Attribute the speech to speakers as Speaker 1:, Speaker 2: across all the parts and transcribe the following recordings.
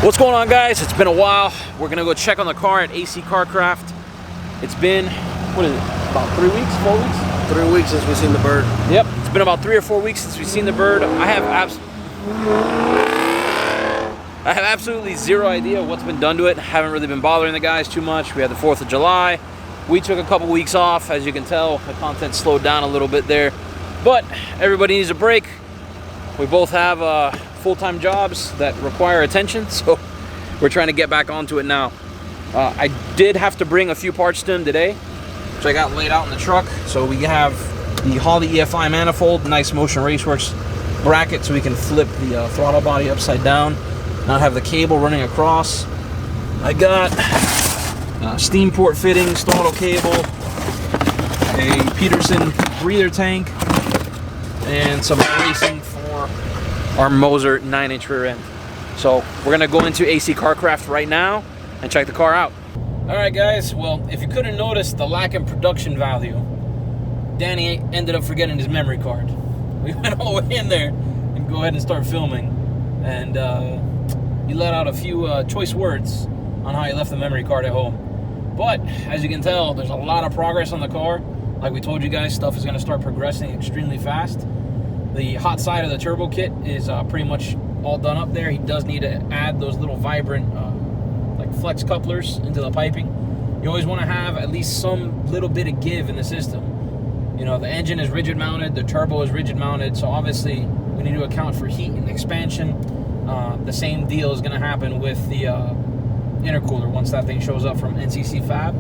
Speaker 1: What's going on, guys? It's been a while. We're gonna go check on the car at AC Carcraft. It's been, what is it, about 3 weeks, 4 weeks?
Speaker 2: 3 weeks since we've seen the bird.
Speaker 1: Yep, it's been about 3 or 4 weeks since we've seen the bird. I have absolutely zero idea what's been done to it. Haven't really been bothering the guys too much. We had the 4th of July. We took a couple weeks off. As you can tell, the content slowed down a little bit there. But everybody needs a break. We both have full-time jobs that require attention, so we're trying to get back onto it now. I did have to bring a few parts to him today, which I got laid out in the truck. So we have the Holley EFI manifold, nice Motion Raceworks bracket, so we can flip the throttle body upside down, not have the cable running across. I got steam port fittings, throttle cable, a Peterson breather tank, and some bracing for our Moser 9-inch rear end. So we're gonna go into AC Carcraft right now and check the car out. All right, guys, well, if you couldn't notice the lack in production value, Danny ended up forgetting his memory card. We went all the way in there and go ahead and start filming, and he let out a few choice words on how he left the memory card at home. But as you can tell, there's a lot of progress on the car. Like we told you guys, stuff is gonna start progressing extremely fast. The hot side of the turbo kit is pretty much all done up there. He does need to add those little vibrant like flex couplers into the piping. You always want to have at least some little bit of give in the system. You know, the engine is rigid mounted, the turbo is rigid mounted, so obviously we need to account for heat and expansion. The same deal is going to happen with the intercooler once that thing shows up from NCC Fab.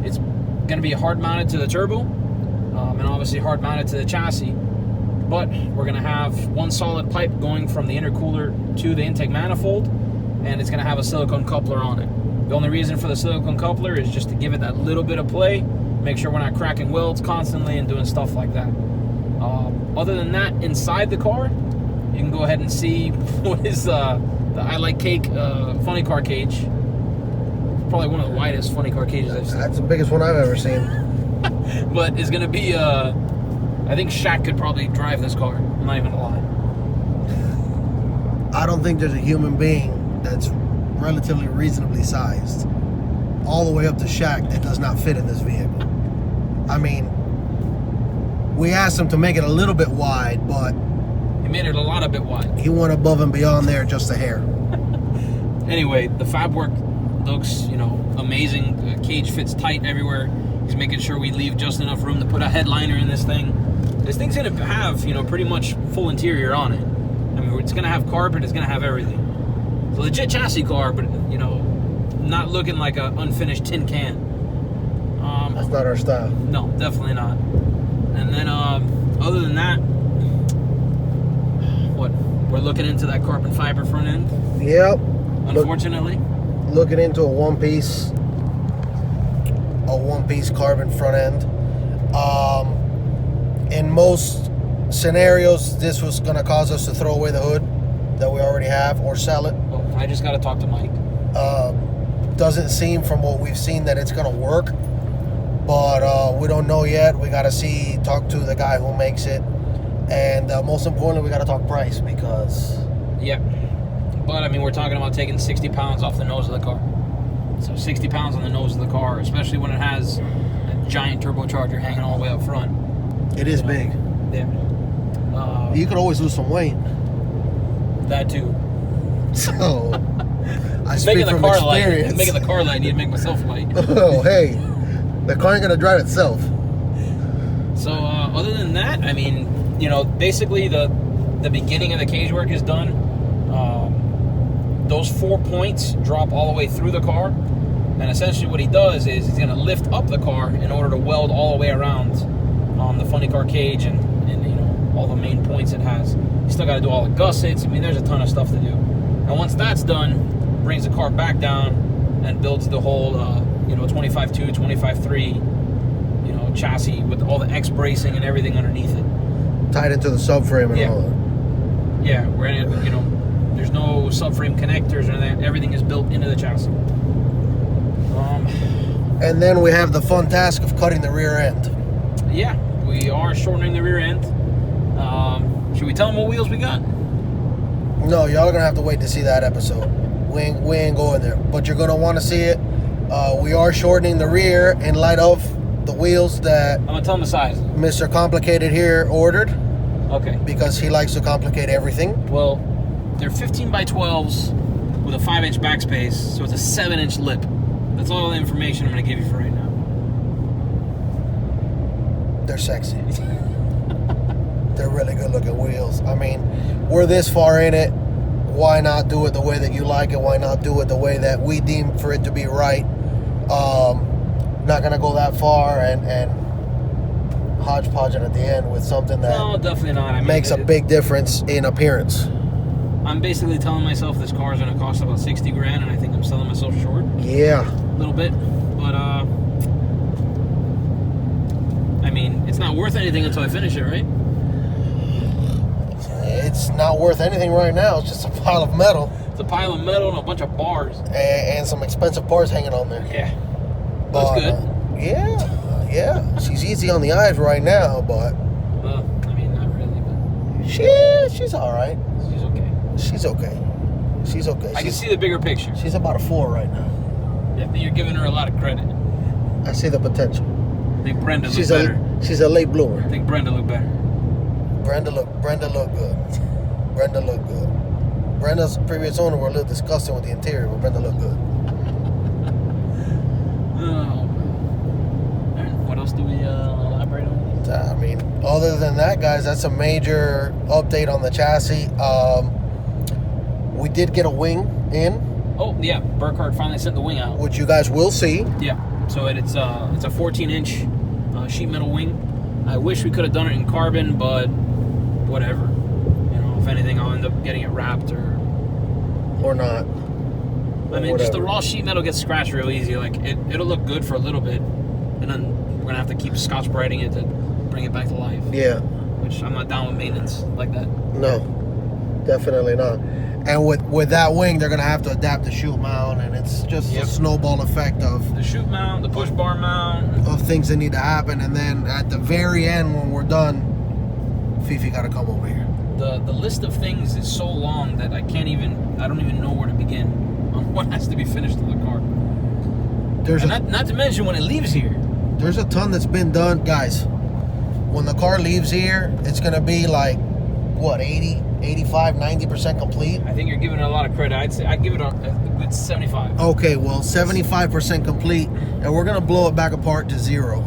Speaker 1: It's going to be hard mounted to the turbo and obviously hard mounted to the chassis. But we're going to have one solid pipe going from the intercooler to the intake manifold, and it's going to have a silicone coupler on it. The only reason for the silicone coupler is just to give it that little bit of play, make sure we're not cracking welds constantly and doing stuff like that. Other than that, inside the car, you can go ahead and see what is the I Like Cake funny car cage. Probably one of the widest funny car cages I've seen.
Speaker 2: That's the biggest one I've ever seen.
Speaker 1: But it's going to be... I think Shaq could probably drive this car. I'm not even gonna lie.
Speaker 2: I don't think there's a human being that's relatively reasonably sized all the way up to Shaq that does not fit in this vehicle. I mean, we asked him to make it a little bit wide, but
Speaker 1: he made it a lot of bit wide.
Speaker 2: He went above and beyond there just a hair.
Speaker 1: Anyway, the fab work looks, you know, amazing. The cage fits tight everywhere. He's making sure we leave just enough room to put a headliner in this thing. This thing's gonna have, you know, pretty much full interior on it. I mean, it's gonna have carpet, it's gonna have everything. It's a legit chassis car, but, you know, not looking like an unfinished tin can.
Speaker 2: That's not our style.
Speaker 1: No, definitely not. And then, other than that, what? We're looking into that carbon fiber front end?
Speaker 2: Yep.
Speaker 1: Unfortunately.
Speaker 2: Looking into a one-piece carbon front end. In most scenarios, this was going to cause us to throw away the hood that we already have or sell it.
Speaker 1: Oh, I just got to talk to Mike.
Speaker 2: Doesn't seem from what we've seen that it's going to work, but we don't know yet. We got to talk to the guy who makes it, and most importantly, we got to talk price because...
Speaker 1: Yeah, but I mean, we're talking about taking 60 pounds off the nose of the car. So 60 pounds on the nose of the car, especially when it has a giant turbocharger hanging all the way up front.
Speaker 2: It is big.
Speaker 1: Yeah.
Speaker 2: You could always lose some weight.
Speaker 1: That too.
Speaker 2: So, I speak from experience.
Speaker 1: Making the car light, I need to make myself light.
Speaker 2: Oh, hey. The car ain't going to drive itself.
Speaker 1: So, other than that, I mean, you know, basically the beginning of the cage work is done. Those 4 points drop all the way through the car, and essentially what he does is he's going to lift up the car in order to weld all the way around the funny car cage and you know, all the main points it has. You still got to do all the gussets. I mean, there's a ton of stuff to do. And once that's done, brings the car back down and builds the whole you know, 25.2, 25.3 you know, chassis with all the X bracing and everything underneath it.
Speaker 2: Tied into the subframe and all that.
Speaker 1: Yeah, we're in it, you know. There's no subframe connectors or anything. Everything is built into the chassis.
Speaker 2: And then we have the fun task of cutting the rear end.
Speaker 1: Yeah, we are shortening the rear end. Should we tell them what wheels we got?
Speaker 2: No, y'all are going to have to wait to see that episode. We ain't going there. But you're gonna want to see it. We are shortening the rear in light of the wheels that
Speaker 1: I'm gonna tell him the size.
Speaker 2: Mr. Complicated here ordered,
Speaker 1: Okay.
Speaker 2: because he likes to complicate everything.
Speaker 1: Well, they're 15 by 12s with a 5-inch backspace, so it's a 7-inch lip. That's all the information I'm gonna give you for right now.
Speaker 2: They're sexy. They're really good looking wheels. I mean, we're this far in it. Why not do it the way that you like it? Why not do it the way that we deem for it to be right? Not gonna go that far and hodgepodge it at the end with something that
Speaker 1: No, definitely not. I mean,
Speaker 2: makes a big difference in appearance.
Speaker 1: I'm basically telling myself this car is gonna cost about 60 grand, and I think I'm selling myself short
Speaker 2: Yeah.
Speaker 1: a little bit. But I mean, it's not worth anything until I finish it, right?
Speaker 2: It's not worth anything right now. It's just a pile of metal
Speaker 1: It's a pile of metal and a bunch of bars.
Speaker 2: and some expensive parts hanging on there.
Speaker 1: Yeah.
Speaker 2: But,
Speaker 1: Looks good.
Speaker 2: Yeah. She's easy on the eyes right now, but
Speaker 1: Well, I mean, not really, but
Speaker 2: she's all right.
Speaker 1: she's okay.
Speaker 2: She's okay. She's okay.
Speaker 1: I can see the bigger picture.
Speaker 2: She's about a 4 right now.
Speaker 1: I think you're giving her a lot of credit.
Speaker 2: I see the potential.
Speaker 1: I think Brenda
Speaker 2: She's
Speaker 1: looked better.
Speaker 2: she's a late bloomer.
Speaker 1: I think Brenda looked better.
Speaker 2: Brenda looked good. Brenda looked good. Brenda's previous owner were a little disgusting with the interior, but Brenda looked good.
Speaker 1: Oh. And what else do we elaborate on?
Speaker 2: I mean, other than that, guys, that's a major update on the chassis. We did get a wing in,
Speaker 1: Oh yeah, Burkhardt finally sent the wing out.
Speaker 2: which you guys will see.
Speaker 1: Yeah. So it's a 14-inch sheet metal wing. I wish we could have done it in carbon, but whatever. You know, if anything, I'll end up getting it wrapped or.
Speaker 2: Or not.
Speaker 1: I mean, just the
Speaker 2: Whatever.
Speaker 1: raw sheet metal gets scratched real easy. Like it'll look good for a little bit, and then we're gonna have to keep Scotch Brighting it to bring it back to life.
Speaker 2: Yeah.
Speaker 1: Which I'm not down with maintenance like that.
Speaker 2: No, definitely not. And with that wing, they're gonna have to adapt the chute mount, and it's just
Speaker 1: Yep.
Speaker 2: a snowball effect of
Speaker 1: The chute mount, the push bar mount.
Speaker 2: things that need to happen. And then at the very end, when we're done, Fifi got to come over here.
Speaker 1: The list of things is so long that I don't even know where to begin on what has to be finished in the car.
Speaker 2: There's
Speaker 1: And not to mention when it leaves here.
Speaker 2: there's a ton that's been done, guys. When the car leaves here, it's gonna be like what 80, 85, 90% complete.
Speaker 1: I think you're giving it a lot of credit. I'd give it a good 75.
Speaker 2: Okay, well, 75% complete, and we're gonna blow it back apart to 0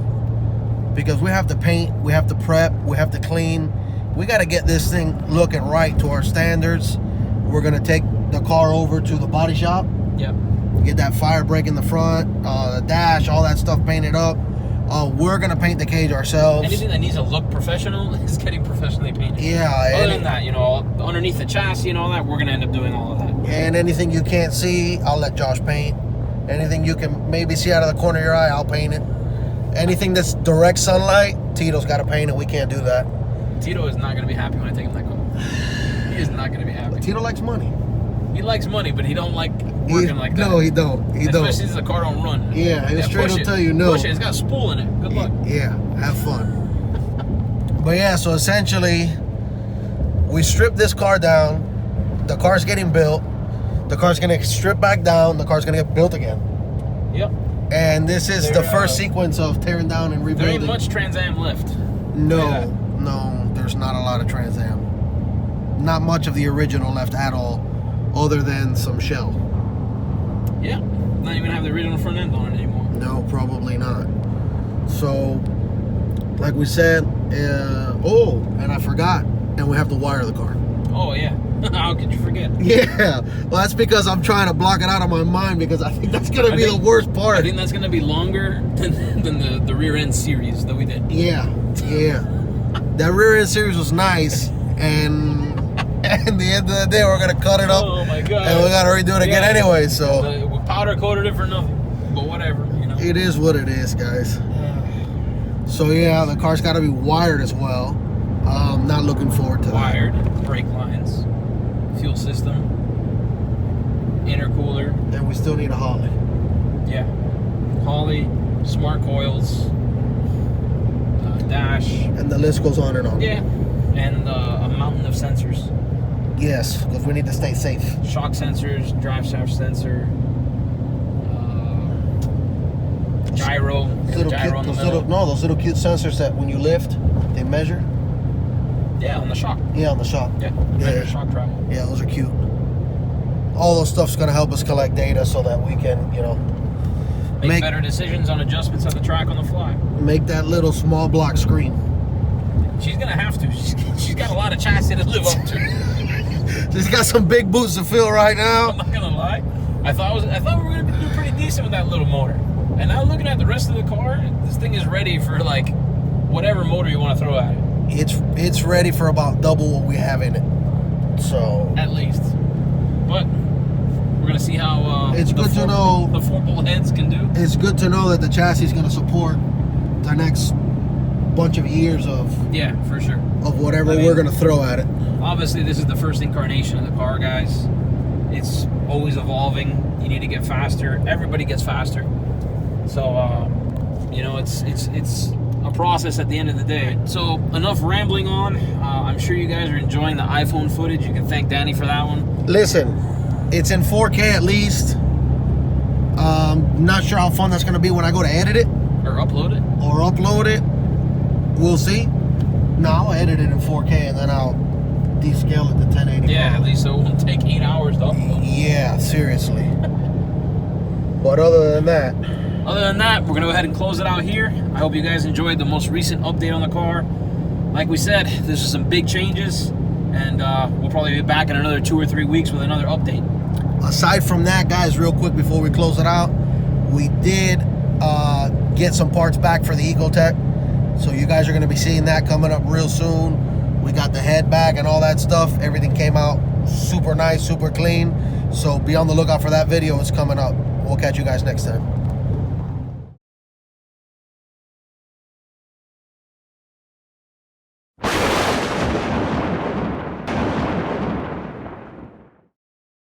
Speaker 2: because we have to paint, we have to prep, we have to clean. We got to get this thing looking right to our standards. We're gonna take the car over to the body shop,
Speaker 1: Yep.
Speaker 2: get that fire brake in the front, the dash, all that stuff painted up. We're gonna paint the cage ourselves.
Speaker 1: Anything that needs to look professional is getting professionally painted.
Speaker 2: Yeah.
Speaker 1: Other than that, you know, underneath the chassis and all that, we're gonna end up doing all of that.
Speaker 2: And anything you can't see, I'll let Josh paint. Anything you can maybe see out of the corner of your eye, I'll paint it. Anything that's direct sunlight, Tito's got to paint it. We can't do that.
Speaker 1: Tito is not gonna be happy when I take him that car. He is not gonna be happy.
Speaker 2: Tito likes money.
Speaker 1: He likes money, but he don't like working like that.
Speaker 2: No, he don't. He don't.
Speaker 1: Especially since the car don't run.
Speaker 2: Yeah, he'll straight
Speaker 1: push
Speaker 2: up
Speaker 1: it.
Speaker 2: tell you no.
Speaker 1: Push it. It's got a spool in it. Good luck.
Speaker 2: Yeah, have fun. But yeah, so essentially, we stripped this car down. The car's getting built. The car's gonna strip back down. The car's gonna get built again.
Speaker 1: Yep.
Speaker 2: And this is
Speaker 1: There,
Speaker 2: the first sequence of tearing down and
Speaker 1: There
Speaker 2: rebuilding.
Speaker 1: ain't much Trans Am left.
Speaker 2: No, there's not a lot of Trans Am. Not much of the original left at all, other than some shell.
Speaker 1: Yeah. Not even have the original front end on it anymore.
Speaker 2: No, probably not. So, like we said, and I forgot, and we have to wire the car.
Speaker 1: Oh yeah. How could you forget?
Speaker 2: Yeah, well, that's because I'm trying to block it out of my mind because I think that's gonna be the worst
Speaker 1: I
Speaker 2: part.
Speaker 1: think that's gonna be longer than the rear end series that we did.
Speaker 2: Yeah. That rear end series was nice, and at the end of the day, we're gonna cut it up,
Speaker 1: Oh my god.
Speaker 2: and we gotta redo it again anyway. So
Speaker 1: We powder coated it for nothing. But whatever, you know.
Speaker 2: it is what it is, guys. So yeah, the car's got to be wired as well. Not looking forward to
Speaker 1: Wired, brake lines, fuel system, intercooler,
Speaker 2: that. And we still need a Holly.
Speaker 1: yeah, Holly, smart coils, dash,
Speaker 2: And the list goes on and on.
Speaker 1: yeah, and a mountain of sensors.
Speaker 2: Yes, because we need to stay safe.
Speaker 1: Shock sensors, drive shaft sensor, gyro. Gyro on the middle.
Speaker 2: Those little cute sensors that when you lift, they measure.
Speaker 1: Yeah, on the shock.
Speaker 2: Yeah, on the shock.
Speaker 1: Yeah, measure shock travel.
Speaker 2: Yeah, those are cute. All those stuff's gonna help us collect data so that we can, you know,
Speaker 1: make better decisions on adjustments of the track on the fly.
Speaker 2: Make that little small block screen.
Speaker 1: She's gonna have to. She's got a lot of chassis to live up to.
Speaker 2: She's got some big boots to fill right now.
Speaker 1: I'm not gonna lie. I thought we were gonna do pretty decent with that little motor. And now looking at the rest of the car, this thing is ready for like whatever motor you want to throw at it.
Speaker 2: It's ready for about double what we have in it. So
Speaker 1: at least. But we're gonna see how
Speaker 2: it's good to know
Speaker 1: the four bullheads can do.
Speaker 2: It's good to know that the chassis is gonna support the next bunch of years of
Speaker 1: for sure
Speaker 2: of whatever we're gonna throw at it.
Speaker 1: Obviously, this is the first incarnation of the car, guys. It's always evolving. You need to get faster. Everybody gets faster. So you know, it's a process at the end of the day. So enough rambling on. I'm sure you guys are enjoying the iPhone footage. You can thank Danny for that one.
Speaker 2: Listen, it's in 4K at least. Not sure how fun that's gonna be when I go to edit it
Speaker 1: or upload it.
Speaker 2: We'll see. No, I'll edit it in 4K and then I'll descale it to 1080.
Speaker 1: Yeah, at least it won't take 8 hours to upload.
Speaker 2: Yeah, seriously. But other than that,
Speaker 1: we're gonna go ahead and close it out here. I hope you guys enjoyed the most recent update on the car. Like we said, there's some big changes, and we'll probably be back in another 2 or 3 weeks with another update.
Speaker 2: Aside from that, guys, real quick before we close it out, we did get some parts back for the Ecotec. So you guys are going to be seeing that coming up real soon. We got the head back and all that stuff. Everything came out super nice, super clean. So be on the lookout for that video. It's coming up. We'll catch you guys next time.